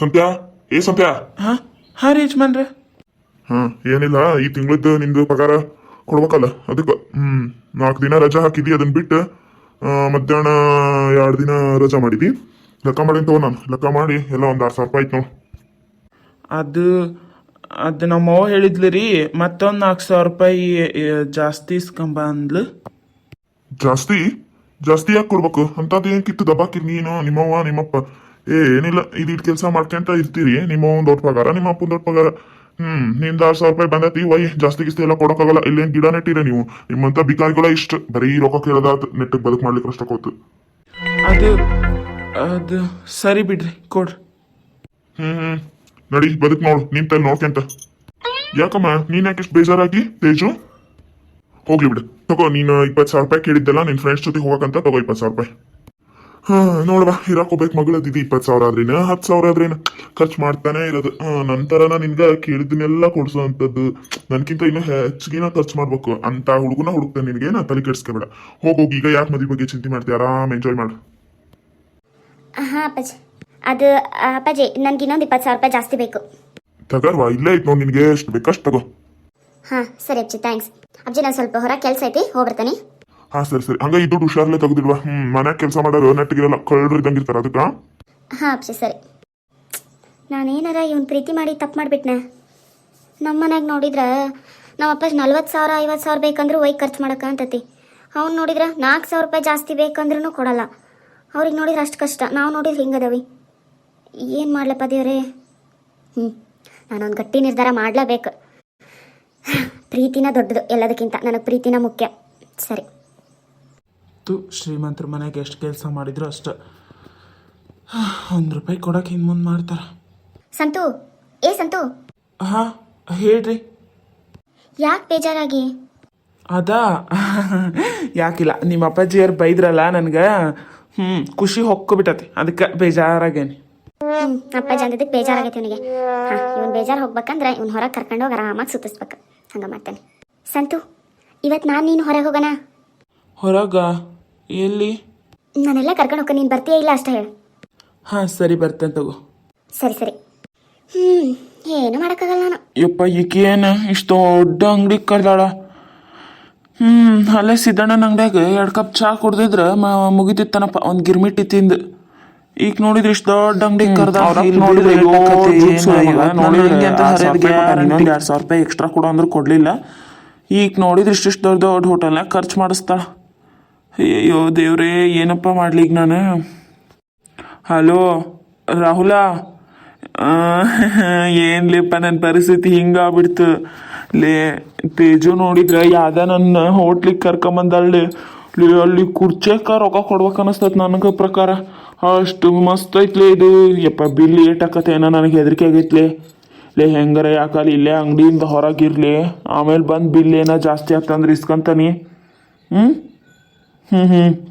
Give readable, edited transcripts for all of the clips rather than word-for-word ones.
ಸಂತ್ಯಾ ಸಂತ್ಯಾ. ಹಾಂ ಹಾಂ ರೀ ಯಜಮಾನ್ರೆ. ಏನಿಲ್ಲ, ಈ ತಿಂಗಳದ್ದು ನಿಂದು ಪಗಾರ ಕೊಡ್ಬೇಕಲ್ಲ, ಅದಕ್ಕೆ 4 ದಿನ ರಜಾ ಹಾಕಿದ್ದಿ. ಅದನ್ನ ಬಿಟ್ಟು ಮಧ್ಯಾಹ್ನ 2 ದಿನ ರಜಾ ಮಾಡಿದಿ. ಲೆಕ್ಕ ಮಾಡಿ ತಗೋ, ನಾನು ಲೆಕ್ಕ ಮಾಡಿ ಎಲ್ಲ ಒಂದು 6,000 ರೂಪಾಯಿ ಆಯ್ತು ನೋಡು. ಅದು ಅದು ನಮ್ಮವ್ವ ಹೇಳಿದ್ಲು ರೀ, ಮತ್ತೊಂದು 4,000 ರೂಪಾಯಿ ಜಾಸ್ತಿ ಇಸ್ಕೊಂಬ ಅಂದ್ಲು. ಜಾಸ್ತಿ ಯಾಕೆ ಕೊಡ್ಬೇಕು ಅಂತದ್ ಏನ್ ಕಿತ್ತು ದಬಾಕಿರ್ ನೀನು ನಿಮ್ಮವ್ವ ನಿಮ್ಮಪ್ಪ? ಏನಿಲ್ಲ, ಇದಿಟ್ ಕೆಲಸ ಮಾಡ್ಕೊಂತ ಇರ್ತೀರಿ. ನಿಮ್ಮವ್ವ ದೊಡ್ಡ ಪಗಾರ, ನಿಮ್ಮ ಅಪ್ಪನ ದೊಡ್ಡ ಪಗಾರ. ನಿಂದ 6,000 ರೂಪಾಯಿ ಬಂದೈತಿ. ವೈ ಜಾಸ್ತಿ ಗಿಸ್ತಿ ಎಲ್ಲ ಕೊಡೋಕ್ಕಾಗಲ್ಲ. ಇಲ್ಲೇನ್ ಗಿಡ ನೆಟ್ಟಿರ ನೀವು? ನಿಮ್ಮಂತ ಬಿಕಾರಿಗಳ ಇಷ್ಟ ಬರೀ ರೊಕ್ಕ ಕೇಳೋದಾತ, ನೆಟ್ಟಿಗೆ ಬದುಕು ಮಾಡ್ಲಿಕ್ಕೆ ಅಷ್ಟ ಕೊತ್ತು. ಅದು ಅದು ಸರಿ ಬಿಡ್ರಿ, ಕೊಡ್ರಿ. ನಡಿ ಬದುಕ್ ನೋಡು, ನಿನ್ ತಲೆ ನೋಡ್ಕೊಂತ. ಯಾಕಮ್ಮ ನೀನ್ ಯಾಕೆ ಇಷ್ಟು ಬೇಜಾರಾಗಿ ತೇಜು? ಹೋಗ್ಲಿ ಬಿಡು, ತಗೋ. ನೀನು 20,000 ರೂಪಾಯಿ ಕೇಳಿದ್ದಲ್ಲ ನಿನ್ ಫ್ರೆಂಡ್ಸ್ ಜೊತೆ ಹೋಗಕ್ಕಂತ, ತಗೋ 20,000 ರೂಪಾಯಿ. ನೋಡ್ವಾ, ಇರಾಕ್ ಹೋಗ್ಬೇಕು ಮಗಳದಿದ್ದು. 20,000 ಆದ್ರೇನ 10,000 ಆದ್ರೇನ ಖರ್ಚು ಮಾಡ್ತಾನೆ ಇರೋದು. ನಂತರ ನಿನ್ಗ ಕೇಳಿದ್ದನ್ನೆಲ್ಲ ಕೊಡ್ಸೋಂಥದ್ದು, ನನ್ಕಿಂತ ಇನ್ನೂ ಹೆಚ್ಚಿಗೆ ಖರ್ಚು ಮಾಡ್ಬೇಕು ಅಂತ ಹುಡುಗನ ಹುಡುಕ್ತೇನೆ ನಿನಗೆ. ನಾ ತಲೆ ಕೆಡ್ಸ್ಕೊಬೇಡ. ಹೋಗೋಗಿ, ಈಗ ಯಾಕೆ ಮದುವೆ ಬಗ್ಗೆ ಚಿಂತೆ ಮಾಡ್ತೀಯ? ಆರಾಮ್ ಎಂಜಾಯ್ ಮಾಡು. ಹಾಂ ಅಪ್ಪಾಜಿ. ಅದು ಅಪ್ಪಾಜಿ, ನನ್ಗೆ ಇನ್ನೊಂದು 20,000 ರೂಪಾಯಿ ಜಾಸ್ತಿ ಬೇಕು. ತಗರ್ವಾ, ಇಲ್ಲೇ ಐತ್ ನೋಡಿ, ನಿನಗೆ ಎಷ್ಟು ಬೇಕಷ್ಟು ತಗೋ. ಹಾಂ ಸರಿ ಅಜ್ಜಿ, ಥ್ಯಾಂಕ್ಸ್. ಅಜ್ಜಿ, ನಾನು ಸ್ವಲ್ಪ ಹೊರ ಕೆಲಸ ಐತಿ, ಹೋಗ್ಬರ್ತಾನೆ. ಸರಿ. ಹಂಗ ಈ ದುಡ್ಡು ಹುಷಾರ್ಲೆ ತೆಗೆದಿಲ್ವಾ? ಮನ್ಯಾಗ ಕೆಲಸ ಮಾಡೋರು ನೆಟ್ಟಿಗಿರಲ್ಲ, ಕಳ್ಳರು ಇದ್ದಂಗೆ ಇರ್ತಾರ. ಅದಕ್ಕ ಹಾಂ ಅಪ್ಪಾಜಿ, ಸರಿ. ನಾನೇನಾರ ಇವ್ನು ಪ್ರೀತಿ ಮಾಡಿ ತಪ್ಪು ಮಾಡಿಬಿಟ್ನೆ. ನಮ್ಮ ಮನ್ಯಾಗ ನೋಡಿದ್ರೆ ನಮ್ಮ ಅಪ್ಪಾಜಿ 40,000 50,000 ಬೇಕಂದ್ರೂ ಒಯ್ಗೆ ಖರ್ಚು ಮಾಡಕ್ಕೆ ಅಂತತಿ. ಅವ್ನು ನೋಡಿದ್ರೆ 4,000 ರೂಪಾಯಿ ಜಾಸ್ತಿ ಬೇಕಂದ್ರೂ ಕೊಡಲ್ಲ. ಅವ್ರಿಗೆ ನೋಡಿದ್ರೆ ಅಷ್ಟು ಕಷ್ಟ, ನಾವು ನೋಡಿದ್ರೆ ಹಿಂಗದವಿ. ಏನು ಮಾಡ್ಲಪ್ಪ ದೇವ್ರೇ? ನಾನೊಂದು ಗಟ್ಟಿ ನಿರ್ಧಾರ ಮಾಡಲೇಬೇಕು. ಪ್ರೀತಿನ ದೊಡ್ಡದು ಎಲ್ಲದಕ್ಕಿಂತ, ನನಗೆ ಪ್ರೀತಿನ ಮುಖ್ಯ. ಸರಿ. ಶ್ರೀಮಂತರ ಮನೆಗೆ ಎಷ್ಟು ಕೆಲಸ ಮಾಡಿದ್ರು ಅಷ್ಟ, 1 ರೂಪಾಯಿ ಕೊಡಕ್ಕೆ ಹಿಂದೆ ಮುಂದೆ ಮಾಡ್ತಾರೆ. ಸಂತು, ಸಂತು. ಹಾಂ ಹೇಳ್ರಿ. ಯಾಕೆ ಬೇಜಾರಾಗಿ? ಅದಾ ಯಾಕಿಲ್ಲ, ನಿಮ್ಮ ಅಪ್ಪಾಜಿಯವ್ರು ಬೈದ್ರಲ್ಲ ನನಗೆ, ಖುಷಿ ಹೊಕ್ಕೊಬಿಟ್ಟತಿ, ಅದಕ್ಕೆ ಬೇಜಾರಾಗೇನಿ. ಅಪ್ಪಾಜಿ ಅಂದಿದ್ದಕ್ಕೆ ಬೇಜಾರಾಗೈತೆ ಇವನಿಗೆ. ಹಾಂ, ಇವನು ಬೇಜಾರು ಹೋಗ್ಬೇಕಂದ್ರೆ ಇವ್ನು ಹೊರಗೆ ಕರ್ಕೊಂಡು ಹೋಗಿ ಆರಾಮಾಗಿ ಸುತ್ತಿಸ್ಬೇಕು. ಹಂಗೆ ಮಾಡ್ತಾನೆ. ಸಂತು, ಇವತ್ತು ನಾನು ನೀನು ಹೊರಗೆ ಹೋಗೋಣ? ಹೊರಗ ಎಲ್ಲಿ? ನಾನೆಲ್ಲ ಕರ್ಕೊಂಡು ಹೋಗ, ನೀನು ಬರ್ತೀಯ ಇಲ್ಲ ಅಷ್ಟೇ ಹೇಳು. ಹಾಂ ಸರಿ, ಬರ್ತೇನೆ ತಗೋ. ಸರಿ. ಏನು ಮಾಡೋಕ್ಕಾಗಲ್ಲ ನಾನು. ಯಪ್ಪ, ಈಕೇನು ಇಷ್ಟು ದೊಡ್ಡ ಅಂಗಡಿಗೆ ಕರ್ದಾಳ? ಅಲ್ಲೇ ಸಿದ್ದಣ್ಣನ ಅಂಗಡಿಯಾಗ 2 ಕಪ್ ಚಹಾ ಕುಡ್ದಿದ್ರೆ ಮುಗಿತಿತ್ತನಪ್ಪ, ಒಂದು ಗಿರ್ಮಿಟ್ಟಿ ತಿಂದು. ಈಗ ನೋಡಿದ್ರೆ ಇಷ್ಟು ದೊಡ್ಡ ಅಂಗಡಿಗೆ ಕರ್ದಾಳ. 2,000 ರೂಪಾಯಿ ಎಕ್ಸ್ಟ್ರಾ ಕೊಡೋ ಅಂದ್ರೆ ಕೊಡಲಿಲ್ಲ. ಈಗ ನೋಡಿದ್ರೆ ಇಷ್ಟಿಷ್ಟು ದೊಡ್ಡ ಹೋಟೆಲ್ನಾಗ ಖರ್ಚು ಮಾಡಿಸ್ತಾಳ. ಅಯ್ಯೋ ದೇವ್ರೇ, ಏನಪ್ಪ ಮಾಡ್ಲಿ ಈಗ ನಾನು? ಹಲೋ ರಾಹುಲ, ಏನ್ಲಿಪ್ಪ ನನ್ನ ಪರಿಸ್ಥಿತಿ ಹಿಂಗಾಗ್ಬಿಡ್ತು ಲೇ. ತೇಜು ನೋಡಿದ್ರೆ ಯಾವ್ದ ನನ್ನ ಹೋಟ್ಲಿಗೆ ಕರ್ಕೊಂಬಂದಳ್ಳಿ. ಅಲ್ಲಿ ಕುರ್ಚೇಕ ರೊಕ್ಕ ಕೊಡ್ಬೇಕು ಅನಿಸ್ತೈತೆ ನನಗೆ ಪ್ರಕಾರ. ಅಷ್ಟು ಮಸ್ತ್ ಐತ್ಲಿ ಇದು. ಯಪ್ಪ, ಬಿಲ್ ಏಟಾಕತ್ತೇನೋ ನನಗೆ ಹೆದರಿಕೆ ಆಗೈತ್ಲಿ. ಲೇ ಹೆಂಗಾರ ಯಾಕಲ್ಲಿ ಇಲ್ಲೇ ಅಂಗಡಿಯಿಂದ ಹೊರಗಿರ್ಲಿ, ಆಮೇಲೆ ಬಂದು ಬಿಲ್ ಏನೋ ಜಾಸ್ತಿ ಆಗ್ತಂದ್ರೆ ಇಸ್ಕೊಂತಾನಿ.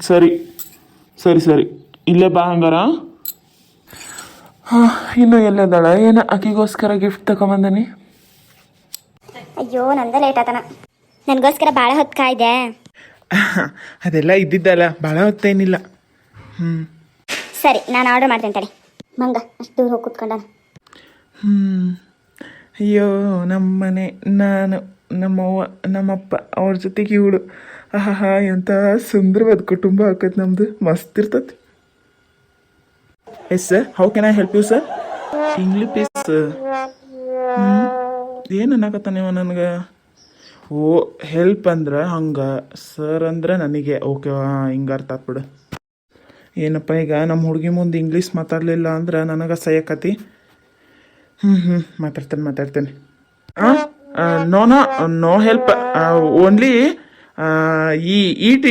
ಸರಿ ಇಲ್ಲೇ ಬಾ ಹಂಗಾರ. ಇನ್ನು ಎಲ್ಲದಾಳ ಏನು? ಆಕಿಗೋಸ್ಕರ ಗಿಫ್ಟ್ ತಗೊಂಬಂದನಿ. ಅಯ್ಯೋ, ನಂದ ಲೇಟ್ ಆತನ. ನನಗೋಸ್ಕರ ಭಾಳ ಹೊತ್ತು ಕಾಯ್ದೆ. ಅದೆಲ್ಲ ಇದ್ದಿದ್ದಲ್ಲ, ಭಾಳ ಹೊತ್ತೇನಿಲ್ಲ. ಸರಿ, ನಾನು ಆರ್ಡರ್ ಮಾಡ್ತೇನೆ ತಡಿ. ಮಂಗ ಅಷ್ಟು ದೂರ ಹೋಗಿ ಕೂತ್ಕೊಂಡ. ಅಯ್ಯೋ, ನಮ್ಮನೆ, ನಾನು, ನಮ್ಮವ್ವ, ನಮ್ಮಪ್ಪ, ಅವ್ರ ಜೊತೆಗೆ ಇವಳು. ಎಂಥ ಸುಂದರವಾದ ಕುಟುಂಬ ಆಕೈತೆ ನಮ್ದು, ಮಸ್ತ್ ಇರ್ತತಿ. Yes sir, how can I help you sir? English piece. ಏನು ಅನ್ನಕತ್ತಾನೇವ ನನಗೆ? ಓ, ಹೆಲ್ಪ್ ಅಂದ್ರೆ ಹಂಗೆ, ಸರ್ ಅಂದ್ರೆ ನನಗೆ. ಓಕೆ, ಹಿಂಗೆ ಅರ್ಥ ಆಗ್ಬಿಡು. ಏನಪ್ಪ ಈಗ ನಮ್ಮ ಹುಡುಗಿ ಮುಂದೆ ಇಂಗ್ಲೀಷ್ ಮಾತಾಡಲಿಲ್ಲ ಅಂದ್ರೆ ನನಗೆ ಸಹ್ಯಕತಿ. ಮಾತಾಡ್ತೇನೆ. No help, only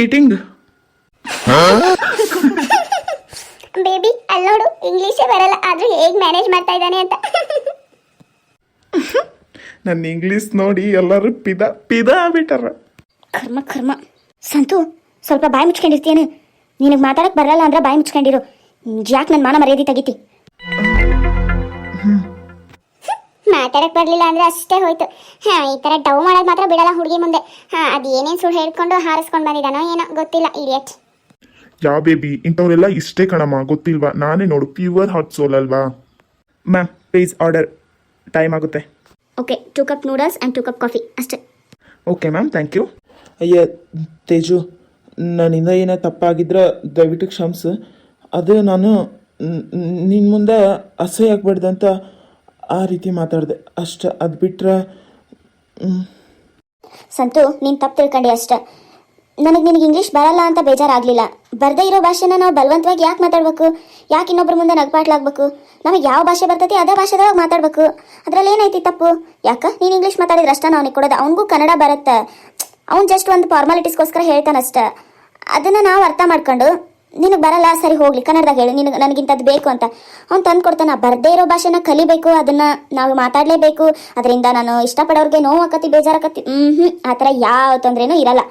eating. Baby, ಅಲ್ಲಿ ನೋಡು, ಇಂಗ್ಲೀಷೇ ಬರಲ್ಲ, ಆದ್ರೂ ಹೇಗೆ ಮ್ಯಾನೇಜ್ ಮಾಡ್ತಾ ಇದ್ದಾನೆ ಅಂತ. ನನ್ನ ಇಂಗ್ಲೀಷ್ ನೋಡಿ ಎಲ್ಲರೂ ಪಿದಾ ಬಿಟ್ಟಾರ. ಕರ್ಮ. ಸಂತು, ಸ್ವಲ್ಪ ಬಾಯಿ ಮುಚ್ಕೊಂಡಿರ್ತೀಯೇನು? ನಿನಗೆ ಮಾತಾಡಕ್ಕೆ ಬರಲ್ಲ ಅಂದ್ರೆ ಬಾಯಿ ಮುಚ್ಕೊಂಡಿರು. ಯಾಕೆ ನನ್ನ ಮಾನ ಮರ್ಯಾದೆ ತೆಗಿತಿ? ಮಾತಾಡಕ್ಕೆ ಬರಲಿಲ್ಲ ಅಂದ್ರೆ ಅಷ್ಟೇ ಹೋಯ್ತು. ಈ ಥರ ಡವ್ ಮಾಡೋದು ಮಾತ್ರ ಬಿಡಲ್ಲ ಹುಡುಗಿ ಮುಂದೆ. ಅದು ಏನೇನು ಸುಳ್ಳು ಹೇಳ್ಕೊಂಡು ಹಾರಿಸ್ಕೊಂಡು ಬಂದಿದ್ದಾನೋ ಏನೋ ಗೊತ್ತಿಲ್ಲ, ಇಡಿಯಟ್. ಯಾವ ಬೇಬಿ, ಇಂಥವ್ರೆಲ್ಲ ಇಷ್ಟೇ ಕಣಮ್ಮ, ಗೊತ್ತಿಲ್ವಾ? ನಾನೇ ನೋಡು, ಪ್ಯೂರ್ ಹಾಟ್ ಸೋಲ್ ಅಲ್ವಾ? ಮ್ಯಾಮ್ ಪ್ಲೀಸ್ ಆರ್ಡರ್, ಟೈಮ್ ಆಗುತ್ತೆ. Okay 2 cup noodles and 2 cup coffee ಅಷ್ಟೇ. Okay ma'am, thank you. ಅಯ್ಯ ತೇಜು, ನನ್ನಿಂದ ಏನೋ ತಪ್ಪಾಗಿದ್ರೆ ದಯವಿಟ್ಟು ಕ್ಷಮಿಸು. ಅದು ನಾನು ನಿನ್ನ ಮುಂದೆ ಅಸಹ್ಯ ಆಗ್ಬಾರ್ದಂತ ಆ ರೀತಿ ಮಾತಾಡಿದೆ ಅಷ್ಟೆ. ಅದು ಬಿಟ್ಟರೆ ಸಂತು, ನೀನು ತಪ್ಪು ತಿಳ್ಕೊಂಡೆ ಅಷ್ಟೆ. ನಿನಗೆ ಇಂಗ್ಲೀಷ್ ಬರಲ್ಲ ಅಂತ ಬೇಜಾರಾಗಲಿಲ್ಲ. ಬರದೇ ಇರೋ ಭಾಷೆನ ನಾವು ಬಲವಂತವಾಗಿ ಯಾಕೆ ಮಾತಾಡಬೇಕು? ಯಾಕೆ ಇನ್ನೊಬ್ಬರ ಮುಂದೆ ನಗಪಾಟ್ಲಾಗಬೇಕು? ನಮಗೆ ಯಾವ ಭಾಷೆ ಬರ್ತೈತಿ ಅದೇ ಭಾಷೆದಾಗ ಮಾತಾಡಬೇಕು. ಅದರಲ್ಲಿ ಏನೈತಿ ತಪ್ಪು? ಯಾಕೆ ನೀನು ಇಂಗ್ಲೀಷ್ ಮಾತಾಡಿದ್ರೆ ಅಷ್ಟೇ ನಾವು ಕೊಡೋದು? ಅವನಿಗೂ ಕನ್ನಡ ಬರುತ್ತೆ, ಅವ್ನು ಜಸ್ಟ್ ಒಂದು ಫಾರ್ಮಾಲಿಟೀಸ್ಗೋಸ್ಕರ ಹೇಳ್ತಾನಷ್ಟೆ. ಅದನ್ನು ನಾವು ಅರ್ಥ ಮಾಡ್ಕೊಂಡು ನಿನಗೆ ಬರಲ್ಲ ಸರಿ ಹೋಗಲಿ ಕನ್ನಡದಾಗ ಹೇಳು, ನನಗಿಂಥದ್ದು ಬೇಕು ಅಂತ ಅವ್ನು ತಂದು ಕೊಡ್ತಾನೆ. ಬರದೇ ಇರೋ ಭಾಷೆನ ಕಲಿಬೇಕು, ಅದನ್ನು ನಾವು ಮಾತಾಡಲೇಬೇಕು. ಅದರಿಂದ ನಾನು ಇಷ್ಟಪಡೋರಿಗೆ ನೋವು ಆಕತಿ, ಬೇಜಾರಾಕತಿ, ಆ ಥರ ಯಾವ ತೊಂದರೆನೂ ಇರಲ್ಲ.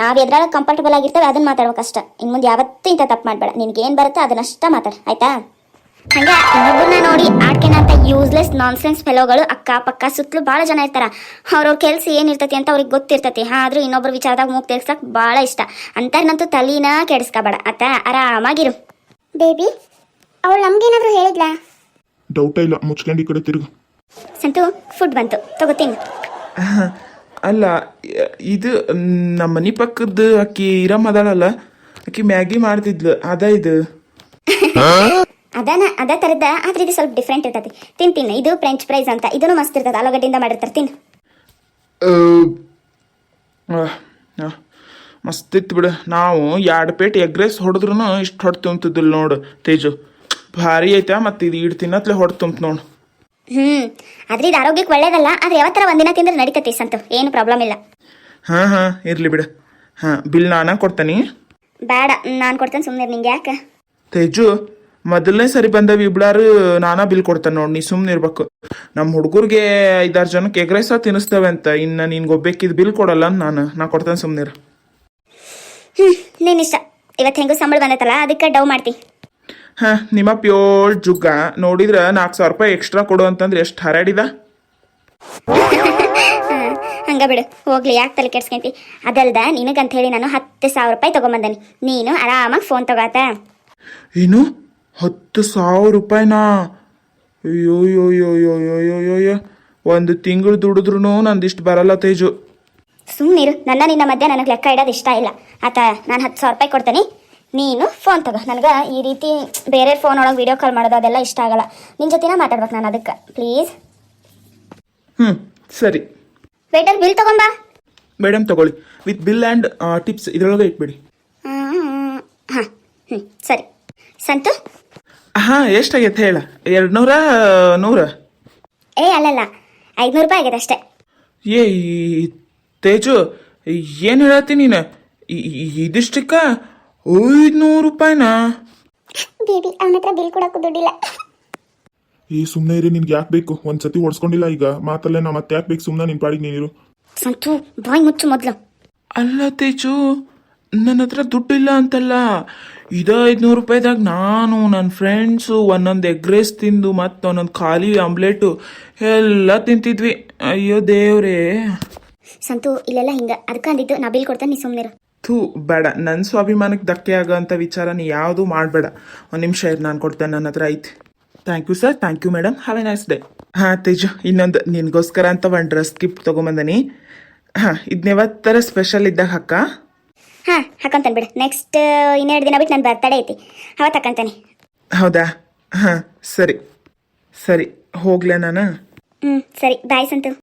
ನಾವು ಎದ್ರಾಗ ಕಂಫರ್ಟಬಲ್ ಆಗಿರ್ತೇವೆ ಅದನ್ನು ಮಾತಾಡ್ಬೇಕಷ್ಟ. ಇನ್ನು ಮುಂದೆ ಯಾವತ್ತೂ ಇಂಥ ತಪ್ಪು ಮಾಡಬೇಡ. ನಿನಗೇನು ಬರುತ್ತೆ ಅದನ್ನಷ್ಟ ಮಾತಾಡು, ಆಯಿತಾ? ಹಂಗೆ ಇನ್ನೊಬ್ಬರನ್ನ ನೋಡಿ ಆಡ್ಕೆನ ಅಂತ ಯೂಸ್ಲೆಸ್ ನಾನ್ಸೆನ್ಸ್ ಫೆಲೋಗಳು ಅಕ್ಕಪಕ್ಕ ಸುತ್ತಲೂ ಭಾಳ ಜನ ಇರ್ತಾರ. ಅವ್ರವ್ರ ಕೆಲಸ ಏನಿರ್ತೈತಿ ಅಂತ ಅವ್ರಿಗೆ ಗೊತ್ತಿರ್ತೈತಿ. ಆದರೂ ಇನ್ನೊಬ್ಬರ ವಿಚಾರದಾಗ ಮೂಗ್ ತೆಗ್ಸಕ್ಕೆ ಭಾಳ ಇಷ್ಟ. ಅಂತರ್ನಂತೂ ತಲೆನ ಕೆಡಿಸ್ಕೋಬೇಡ ಆತ, ಆರಾಮಾಗಿರು. ಬೇಬಿ, ಅವಳು ನಮ್ಗೇನಾದರೂ ಹೇಳಿದ್ಲಾ? ಡೌಟೇ ಇಲ್ಲ, ಮುಚ್ಕೊಂಡು ಈ ಕಡೆ ತಿರುಗು. ಸಂತು, ಫುಡ್ ಬಂತು, ತಗೋತೀನಿ. ಅಲ್ಲ, ಇದು ನಮ್ಮ ಮನೆ ಪಕ್ಕದ ಅಕ್ಕಿ ಇರಮ್ಮ ಅದಾಳಲ್ಲ, ಅಕ್ಕಿ ಮ್ಯಾಗಿ ಮಾಡ್ತಿದ್ಲು, ಇದು ಅದೇ ಥರದ, ಆದ್ರೆ ಇದು ಸ್ವಲ್ಪ ಡಿಫ್ರೆಂಟ್ ಇರ್ತೈತಿ. ತಿಂತೀನಿ. ಇದು ಫ್ರೆಂಚ್ ಫ್ರೈಸ್ ಅಂತ, ಇದನ್ನು ಮಸ್ತ್ ಇರ್ತದೆ, ಆಲೂಗಡ್ಡೆಯಿಂದ ಮಾಡಿರ್ತಾರೆ. ತಿನ್ನು. ಮಸ್ತ್ ಇತ್ತು ಬಿಡು. ನಾವು 2 ಪ್ಲೇಟ್ ಎಗ್ ರೈಸ್ ಹೊಡೆದ್ರು ಇಷ್ಟು ಹೊಡೆ ತುಂಬ್ತಿದ್ದಿಲ್ಲ ನೋಡು ತೇಜು. ಭಾರಿ ಐತಾ, ಮತ್ತು ಇದು ಇಟ್ಟು ತಿನ್ನತ್ಲೆ ಹೊಡೆ ತುಂಬ ನೋಡು. ಆದ್ರೆ ಇದು ಆರೋಗ್ಯಕ್ಕೆ ಒಳ್ಳೇದಲ್ಲ. ಆದ್ರೆ ಯಾವತ್ತರ ಒಂದಿನ ತಿಂದ್ರೆ ನಡೀತೈತಿ ಸಂತು, ಏನು ಪ್ರಾಬ್ಲಮ್ ಇಲ್ಲ. ಹಾಂ ಇರ್ಲಿ ಬಿಡು. ಬಿಲ್ ನಾನಾ ಕೊಡ್ತಾನೆ? ಬೇಡ, ನಾನು ಕೊಡ್ತೇನೆ, ಸುಮ್ಮನೆ. ನಿಂಗೆ ಯಾಕೆ ತೇಜು, ಮೊದಲನೇ ಸರಿ ಬಂದವಿ ಇಬ್ಳಾರು, ನಾನಾ ಬಿಲ್ ಕೊಡ್ತಾನೆ ನೋಡಿ, ನೀ ಸುಮ್ಮನೆ ಇರ್ಬೇಕು. ನಮ್ಮ ಹುಡುಗರಿಗೆ 5-6 ಜನಕ್ಕೆ ಎಗ್ ರೈಸ ತಿನ್ನಿಸ್ತೇವೆ ಅಂತ, ಇನ್ನು ನಿನ್ಗೆ ಒಬ್ಬೇಕಿದ್ದು ಬಿಲ್ ಕೊಡಲ್ಲ ನಾ ಕೊಡ್ತೇನೆ, ಸುಮ್ಮನೆ. ನೀನಿಷ್ಟ. ಇವತ್ತು ಹೆಂಗೂ ಸಂಬಳ ಬಂದೈತಲ್ಲ, ಅದಕ್ಕೆ ಡವ್ ಮಾಡ್ತಿ. ನಿಮ್ಮ ಪ್ಯೋಳ್ ಜುಗ್ಗ ನೋಡಿದ್ರೆ 4,000 ರೂಪಾಯಿ ಎಕ್ಸ್ಟ್ರಾ ಕೊಡು ಅಂತಂದ್ರೆ ಎಷ್ಟು ಹರಾಡಿದ. ಹಂಗ ಬಿಡು, ಹೋಗ್ಲಿ, ಯಾಕೆ ತಲೆ ಕೆಡ್ಸ್ಕೊಂತಿ? ಅದಲ್ದ ನಿನಗಂತ ಹೇಳಿ ನಾನು 10,000 ರೂಪಾಯಿ ತಗೊಂಬಂದನಿ. ನೀನು ಆರಾಮಾಗಿ ಫೋನ್ ತಗೋತ. ಏನು 10,000 ರೂಪಾಯಿನಾ? ಅಯ್ಯೋಯ್ಯೋಯ್ಯೋಯ್ಯೋಯ್ಯೋಯ್ಯೋ, ಒಂದು ತಿಂಗಳು ದುಡಿದ್ರು ನಂದಿಷ್ಟು ಬರಲ್ಲ ತೇಜು. ಸುಮ್ಮನಿರು, ನಿನ್ನ ಮಧ್ಯೆ ನನಗೆ ಲೆಕ್ಕ ಇಡೋದು ಇಷ್ಟ ಇಲ್ಲ ಆತ. ನಾನು 10,000 ರೂಪಾಯಿ ಕೊಡ್ತೀನಿ, ನೀನು ಫೋನ್ ತಗೋ. ನನಗೆ ಈ ರೀತಿ ಬೇರೆ ಫೋನ್ ಒಳಗೆ ವಿಡಿಯೋ ಕಾಲ್ ಮಾಡೋದು ಅದೆಲ್ಲ ಇಷ್ಟ ಆಗಲ್ಲ. ನಿನ್ನ ಜೊತೆನ ಮಾತಾಡ್ಬೇಕು ನಾನು, ಅದಕ್ಕೆ ಪ್ಲೀಸ್. ಸರಿ. ವೇಟರ್, ಬಿಲ್ ತಗೊಂಬಾ. ಮೇಡಮ್ ತಗೊಳ್ಳಿ, ವಿತ್ ಬಿಲ್ ಆ್ಯಂಡ್ ಟಿಪ್ಸ್ ಇದರೊಳಗೆ ಇಟ್ಬಿಡಿ. ಹಾಂ ಸರಿ. ಸಂತು, ಎಷ್ಟಾಗೈತೆ ಹೇಳ? 200 100? ಅಲ್ಲಲ್ಲ, 500 ರೂಪಾಯಿ ಆಗೈತೆ ಅಷ್ಟೇ. ತೇಜು, ಏನು ಹೇಳತ್ತಿ ನೀನು? ಇದಿಷ್ಟಕ್ಕ 500 ರೂಪಾಯಿನಾ? ಬೇಬಿ, ಅವನ ಹತ್ರ ಬಿಲ್ ಕೊಡೋಕ್ಕೂ ದುಡ್ಡಿಲ್ಲ. ಈ ಸುಮ್ಮನೆ ಇರಿ, ನಿನ್ಗೆ ಯಾಕೆ ಬೇಕು? ಒಂದ್ಸತಿ ಹೊಡ್ಸ್ಕೊಂಡಿಲ್ಲ ಈಗ ಮಾತಲ್ಲೇ, ನಾ ಮತ್ತೆ ಯಾಕೆ ಬೇಕು? ಸುಮ್ಮನೆ ನಿನ್ ಪಾಡಿಗೆ ನೀನಿರು. ಸಂತು, ಬಾಯ್ ಮುಚ್ಚು ಮೊದಲು. ಅಲ್ಲ ತೇಜು, ನನ್ನ ಹತ್ರ ದುಡ್ಡಿಲ್ಲ ಅಂತಲ್ಲ. 500 ರೂಪಾಯಿದಾಗ ನಾನು ನನ್ನ ಫ್ರೆಂಡ್ಸು ಒಂದೊಂದು ಎಗ್ ರೈಸ್ ತಿಂದು ಮತ್ತು ಒಂದೊಂದು ಖಾಲಿ ಆಮ್ಲೆಟು ಎಲ್ಲ ತಿಂತಿದ್ವಿ. ಅಯ್ಯೋ ದೇವ್ರೇ. ಸಂತು, ಇಲ್ಲೆಲ್ಲ ಹಿಂಗೆ, ಅದಕ್ಕೆ ಅಂದಿದ್ದು. ನಾ ಬಿಲ್ ಕೊಡ್ತೇನೆ, ನೀ ಸುಮ್ಮನಿರು. ಬೇಡ, ನನ್ನ ಸ್ವಾಭಿಮಾನಕ್ಕೆ ಧಕ್ಕೆ ಆಗೋಂಥ ವಿಚಾರ ನೀ ಯಾವುದೂ ಮಾಡಬೇಡ. ಒಂದು ನಿಮಿಷ ಇರು, ನಾನು ಕೊಡ್ತೇನೆ, ನನ್ನ ಹತ್ರ ಐತಿ. Thank you sir, thank you madam, have a nice day. Teju, ಇನ್ನೊಂದು ನಿನಗೋಸ್ಕರ ಅಂತ ಒಂದು ಡ್ರೆಸ್ ಗಿಫ್ಟ್ ತೊಗೊಂಬಂದನಿ. ಇದನ್ನ ಯಾವತ್ತರ ಸ್ಪೆಷಲ್ ಇದ್ದಾಗ ಹಾಕೊಂತಾನೆ ಬಿಡು. ನೆಕ್ಸ್ಟ್ 2 ದಿನ ಬಿಟ್ಟು ನನ್ನ ಬರ್ತಡೇ ಐತಿ, ಅವತ್ತು ಹಾಕೊಂತಾನೆ. ಹೌದಾ? ಸರಿ ಹೋಗ್ಲಾ ನಾನು? ಸರಿ, ಬಾಯ್ ಸಂತು.